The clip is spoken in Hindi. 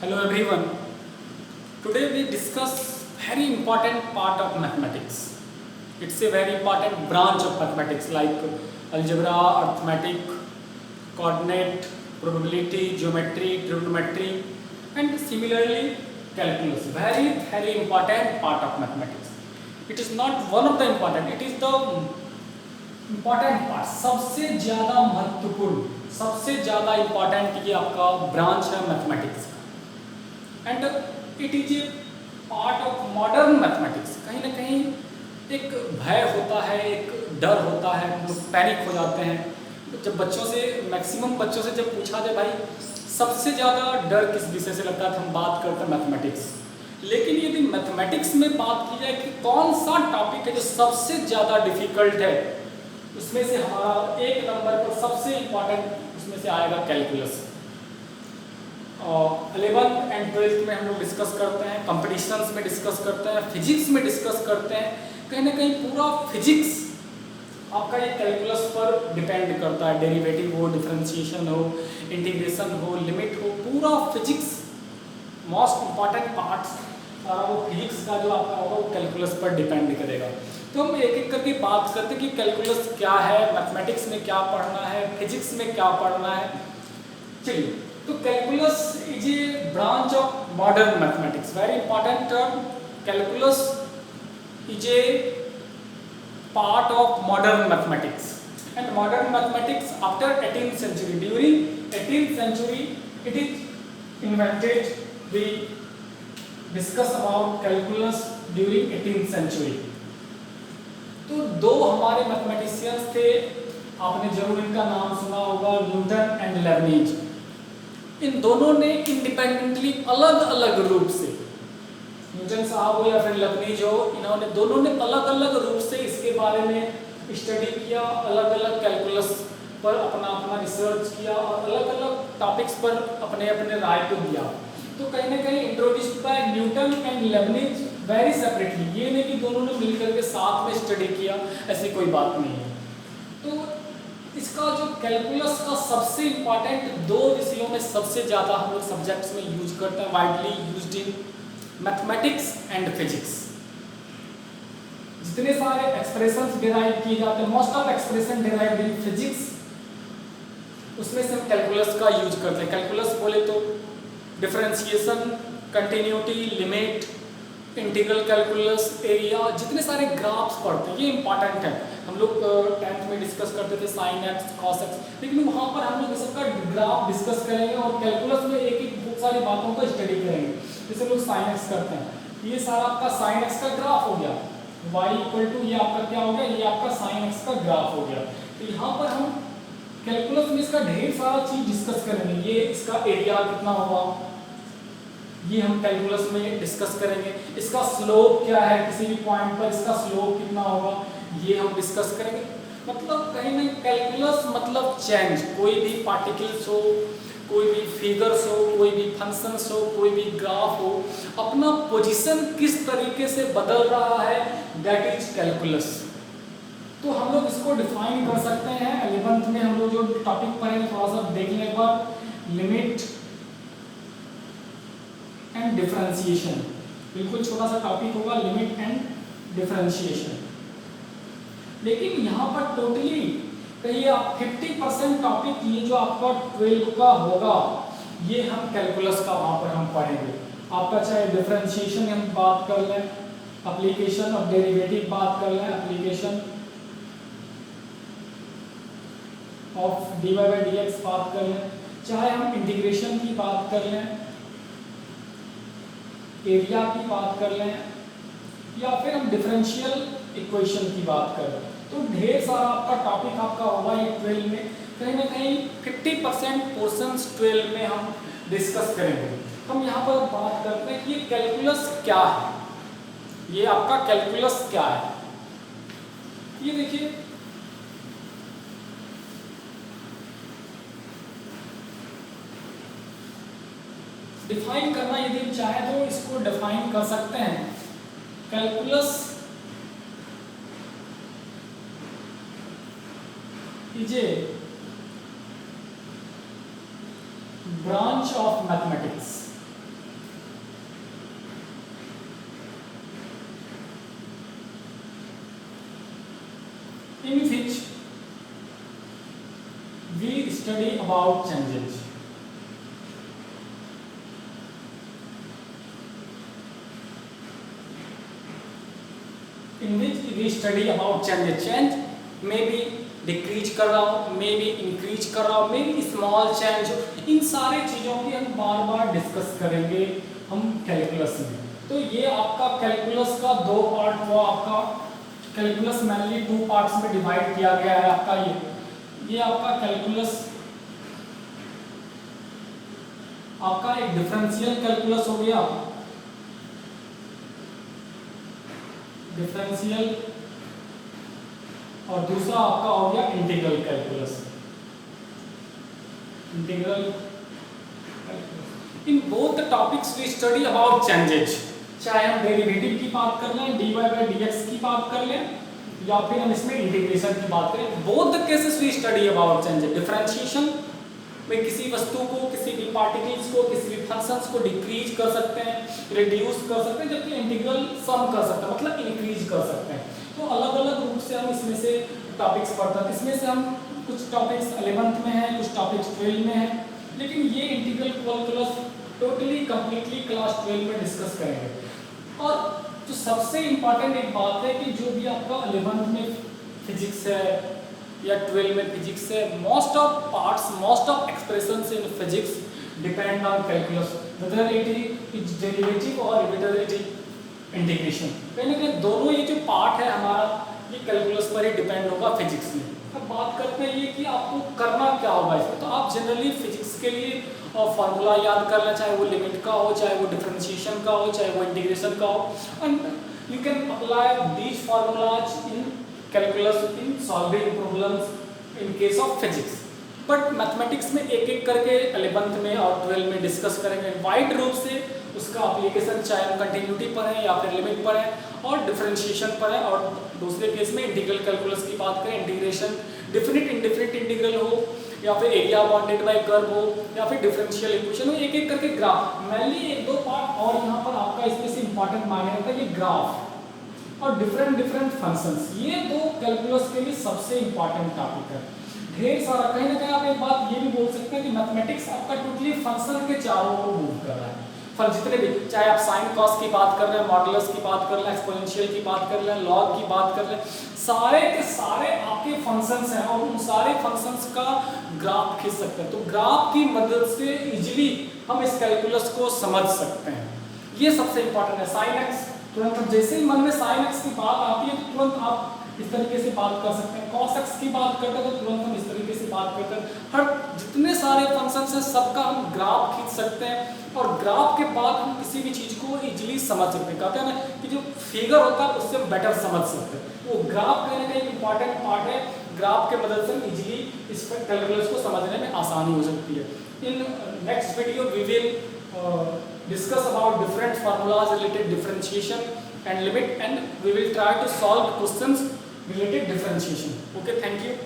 Hello everyone. Today we discuss very important part of mathematics. It's a very important branch of mathematics like algebra, arithmetic, coordinate, probability, geometry, trigonometry, and similarly calculus. Very important part of mathematics. It is not one of the important. It is the important part. सबसे ज़्यादा महत्वपूर्ण, सबसे ज़्यादा important ये आपका branch है mathematics का. And it is a part of modern mathematics. कहीं ना कहीं एक भय होता है, एक डर होता है, लोग पैनिक हो जाते हैं जब बच्चों से, मैक्सिमम बच्चों से जब पूछा जाए भाई सबसे ज़्यादा डर किस विषय से लगता है, तो हम बात करते हैं मैथमेटिक्स. लेकिन यदि मैथमेटिक्स में बात की जाए कि कौन सा टॉपिक है जो सबसे ज़्यादा डिफिकल्ट है, उसमें से हमारा एक नंबर पर सबसे इम्पॉर्टेंट उसमें से आएगा कैलकुलस. 11th एंड 12th में हम लोग डिस्कस करते हैं, कंपटीशंस में डिस्कस करते हैं, फिजिक्स में डिस्कस करते हैं. कहीं ना कहीं पूरा फिजिक्स आपका ये कैलकुलस पर डिपेंड करता है. डेरिवेटिव हो, डिफरेंशिएशन हो, इंटीग्रेशन हो, लिमिट हो, पूरा फिजिक्स मोस्ट इम्पॉर्टेंट पार्ट्स सारा वो फिजिक्स का जो आपका होगा वो कैलकुलस पर डिपेंड करेगा. तो हम एक एक करके बात करते हैं कि कैलकुलस क्या है, मैथमेटिक्स में क्या पढ़ना है, फिजिक्स में क्या पढ़ना है. चलिए, तो calculus is a branch of modern mathematics. Very important term. Calculus is a part of modern mathematics, and modern mathematics after 18th century, during 18th century it is invented. We discuss about calculus during 18th century. तो दो हमारे मैथमेटिशियंस थे, आपने जरूर इनका नाम सुना होगा, न्यूटन एंड लेबनिज. इन दोनों ने इंडिपेंडेंटली अलग अलग रूप से, न्यूटन साहब हो या फिर लेबनिज हो, इन्होंने दोनों ने अलग अलग रूप से इसके बारे में स्टडी किया, अलग अलग कैलकुलस पर अपना अपना रिसर्च किया और अलग अलग टॉपिक्स पर अपने अपने राय को दिया. तो कहीं ना कहीं introduced by Newton and Lebanese very separately. ये नहीं कि दोनों ने मिलकर के साथ में स्टडी किया, ऐसी कोई बात नहीं है. तो इसका जो कैलकुलस का सबसे इम्पॉर्टेंट दो विषयों में सबसे ज़्यादा हम लोग सब्जेक्ट्स में यूज करते हैं, widely used in mathematics and physics. जितने सारे एक्सप्रेशंस डिराइव किए जाते हैं, most of expression derived in physics, उसमें से हम कैलकुलस का यूज करते हैं. कैलकुलस बोले तो differentiation, continuity, limit, integral calculus, area, जितने सारे ग्राफ्स पढ़ते हैं ये इंपॉर्टेंट है. हम लोग 10th में डिस्कस करते थे साइन एक्स, कॉस एक्स, लेकिन वहाँ पर हम लोग सबका ग्राफ डिस्कस करेंगे और कैलकुलस में एक एक बहुत सारी बातों को स्टडी करेंगे. जैसे लोग साइन एक्स करते हैं, ये सारा आपका साइन एक्स का ग्राफ हो गया, y इक्वल टू ये आपका क्या हो गया, ये आपका साइन एक्स का ग्राफ हो गया. तो यहाँ पर हम कैलकुलस में इसका ढेर सारा चीज डिस्कस करेंगे. ये इसका एरिया कितना होगा, ये हम कैलकुलस में डिस्कस करेंगे. इसका स्लोप क्या है, किसी भी पॉइंट पर इसका स्लोप कितना होगा, ये हम डिस्कस करेंगे. मतलब कहीं ना कैलकुलस मतलब चेंज, कोई भी पार्टिकल्स हो, कोई भी फिगर्स हो, कोई भी फंक्शंस हो, कोई भी ग्राफ हो, अपना पोजीशन किस तरीके से बदल रहा है, दैट इज कैलकुलस. तो हम लोग इसको डिफाइन कर सकते हैं. 11th में हम लोग जो टॉपिक पढ़ेंगे थोड़ा सा देख लें एक बार. लिमिट एंड डिफरेंशिएशन, बिल्कुल छोटा सा टॉपिक होगा, लिमिट एंड डिफरेंशिएशन. लेकिन यहाँ पर टोटली कहिए आप 50% टॉपिक ये जो आपका 12 का होगा, ये हम कैलकुलस का वहाँ पर हम पढ़ेंगे. आपका चाहे डिफरेंशिएशन हम बात कर लें, एप्लीकेशन ऑफ डेरिवेटिव बात कर लें, application of dy by dx बात कर लें, चाहे हम इंटीग्रेशन की बात कर लें, एरिया की बात कर लें, या फिर हम डिफरेंशियल इक्वेशन की बात कर लें. तो ढेर सारा आपका टॉपिक आपका होगा ये 12 में. कहीं ना कहीं 50% पोर्शंस 12 में हम डिस्कस करेंगे. हम यहाँ पर बात करते हैं कि ये कैलकुलस क्या है, ये आपका कैलकुलस क्या है. ये देखिए, डिफाइन करना यदि हम चाहें तो इसको डिफाइन कर सकते हैं. Calculus is a branch of mathematics. in which we study about changes. In which we study about changes. Change may be decrease कर रहा हो, मे बी इंक्रीज कर रहा हो, मे बी स्मॉल चेंज हो, इन सारे चीज़ों की हम बार बार डिस्कस करेंगे हम कैलकुलस में। तो ये आपका कैलकुलस का दो पार्ट हुआ। आपका कैलकुलस मेनली 2 पार्ट्स में डिवाइड किया गया है। आपका ये आपका कैलकुलस आपका एक डिफरेंशियल कैलकुलस हो गया, डिफरेंशियल, और दूसरा आपका हो गया integral calculus. Integral in both the topics we study about changes, चाहे हम डेरिवेटिव की बात कर लें, dy by dx की बात कर लें, या फिर हम इसमें इंटीग्रेशन की बात करें, both the cases we study about changes. Differentiation में किसी वस्तु को, किसी भी पार्टिकल्स को, किसी भी फंक्शंस को डिक्रीज कर सकते हैं, रिड्यूस कर सकते हैं, जबकि इंटीग्रल सम कर सकते हैं, मतलब इंक्रीज कर सकते हैं। तो अलग अलग रूप से हम इसमें से टॉपिक्स पढ़ते हैं। इसमें से हम कुछ टॉपिक्स 11th में हैं, कुछ टॉपिक्स 12 में हैं, लेकिन ये integral calculus totally completely class 12 में डिस्कस करेंगे। और जो सबसे इम्पॉर्टेंट एक बात है कि जो भी आपका 11th में फिजिक्स है या 12 में फिजिक्स है, most of parts, most of expressions in physics depend on calculus, whether it is derivative और वेदर इट इज इंटीग्रेशन। कहीं ना कहीं दोनों ये जो पार्ट है हमारा, ये कैलकुलस पर ही डिपेंड होगा फिजिक्स में। अब बात करते हैं ये कि आपको करना क्या होगा इसमें। तो आप जनरली फिजिक्स के लिए फार्मूला याद कर लें, चाहे वो लिमिट का हो, चाहे वो डिफरेंशिएशन का हो, चाहे वो इंटीग्रेशन का हो, and you can apply these formulas in calculus in solving problems in case of physics. But mathematics में एक एक करके 11th में और 12 में डिस्कस करेंगे वाइड रूप से उसका एप्लीकेशन, चाहे हम कंटिन्यूटी पर है या फिर लिमिट पर है और डिफरेंशिएशन पर है, और दूसरे केस में इंटीग्रल कैलकुलस की बात करें, इंटीग्रेशन, डिफिनिट इंडिफिनिट इंटीग्रल हो, या फिर एरिया बाउंडेड बाय कर्व हो, या फिर डिफरेंशियल इक्वेशन हो, एक एक करके ग्राफ। मेनली एक दो पार्ट और यहाँ पर आपका इसमें से इंपॉर्टेंट मायने रखता है, ये ग्राफ और डिफरेंट फंक्शंस, ये दो कैलकुलस के लिए सबसे इंपॉर्टेंट टॉपिक है। ढेर सारा, कहीं ना कहीं आप एक बात ये भी बोल सकते हैं कि मैथमेटिक्स आपका टोटली फंक्शन के चारों ओर मूव कर रहा है। फल जितने भी, चाहे आप साइन कॉस की बात कर रहे हैं, मॉडुलस की बात कर रहे हैं, एक्सपोनेंशियल की बात कर रहे हैं, लॉग की बात कर रहे हैं, सारे के सारे आपके फंक्शंस हैं और उन सारे फंक्शंस का ग्राफ खींच सकते हैं। तो ग्राफ की मदद से इजीली हम इस कैलकुलस को समझ सकते हैं। ये सबसे इंपॉर्टेंट है। साइन एक्स, तुरंत जैसे ही मन में साइन एक्स की बात आती है तो तुरंत आप इस तरीके से बात कर सकते हैं। कॉस एक्स की बात करते हैं तो तुरंत हम इस तरीके से बात करते हैं। हर जितने सारे फंक्शंस हैं सबका हम ग्राफ खींच सकते हैं और ग्राफ के बाद हम किसी भी चीज़ को इजीली समझ सकते हैं। कहते हैं ना कि जो फिगर होता है उससे हम बेटर समझ सकते हैं। वो ग्राफ कहीं ना कहीं इंपॉर्टेंट पार्ट है। ग्राफ के मदद से हम इजीली इस कैलकुलस को समझने में आसानी हो सकती है। In next video we will discuss about different formulas related differentiation and limit, and we will try to solve questions related differentiation. Okay, thank you.